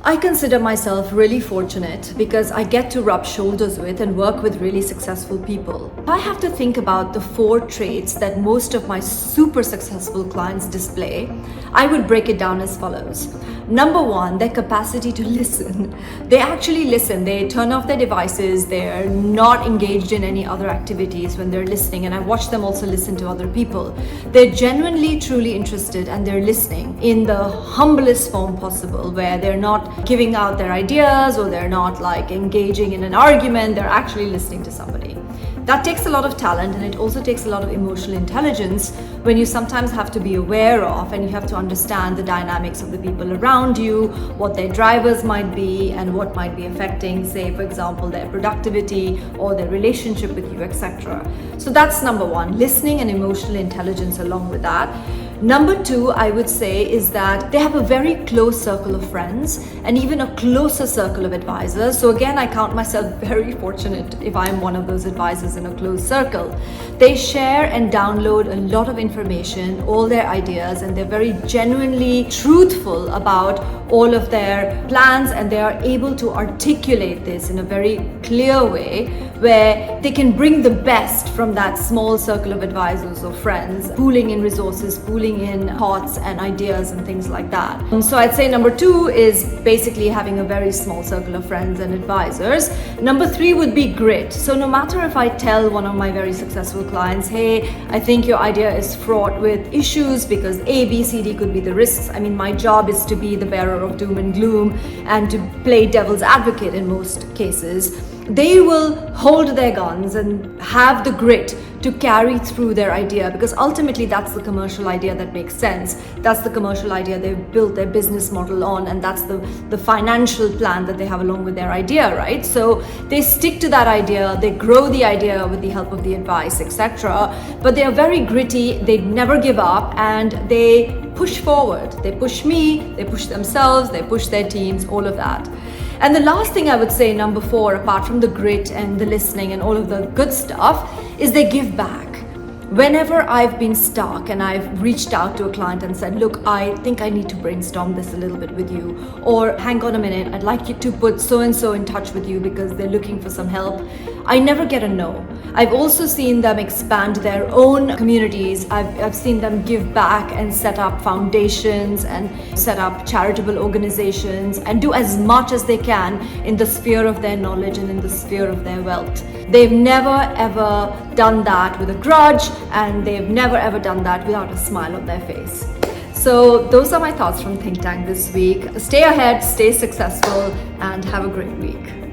I consider myself really fortunate because I get to rub shoulders with and work with really successful people. I have to think about the 4 traits that most of my super successful clients display. I would break it down as follows. Number 1, their capacity to listen. They actually listen. They turn off their devices. They're not engaged in any other activities when they're listening. And I watch them also listen to other people. They're genuinely, truly interested and they're listening in the humblest form possible, where they're not giving out their ideas or they're not like engaging in an argument. They're actually listening to somebody. That takes a lot of talent, and it also takes a lot of emotional intelligence when you sometimes have to be aware of and you have to understand the dynamics of the people around you, what their drivers might be and what might be affecting, say for example, their productivity or their relationship with you, etc. So that's number 1, listening and emotional intelligence along with that. Number 2, I would say, is that they have a very close circle of friends and even a closer circle of advisors. So again, I count myself very fortunate if I'm one of those advisors in a close circle. They share and download a lot of information, all their ideas, and they're very genuinely truthful about all of their plans, and they are able to articulate this in a very clear way where they can bring the best from that small circle of advisors or friends, pooling in resources, pooling in thoughts and ideas and things like that. So I'd say number 2 is basically having a very small circle of friends and advisors. Number 3 would be grit. So no matter if I tell one of my very successful clients, hey, I think your idea is fraught with issues because A, B, C, D could be the risks. I mean, my job is to be the bearer of doom and gloom and to play devil's advocate in most cases. They will hold their guns and have the grit to carry through their idea, because ultimately that's the commercial idea that makes sense. That's the commercial idea they've built their business model on, and that's the financial plan that they have along with their idea, right? So they stick to that idea, they grow the idea with the help of the advice, etc. But they are very gritty, they never give up, and they push forward. They push me, they push themselves, they push their teams, all of that. And the last thing I would say, number 4, apart from the grit and the listening and all of the good stuff, is they give back. Whenever I've been stuck and I've reached out to a client and said, look, I think I need to brainstorm this a little bit with you, or hang on a minute, I'd like you to put so-and-so in touch with you because they're looking for some help, I never get a no. I've also seen them expand their own communities. I've seen them give back and set up foundations and set up charitable organizations and do as much as they can in the sphere of their knowledge and in the sphere of their wealth. They've never ever done that with a grudge, and they've never ever done that without a smile on their face. So those are my thoughts from Think Tank this week. Stay ahead, stay successful, and have a great week.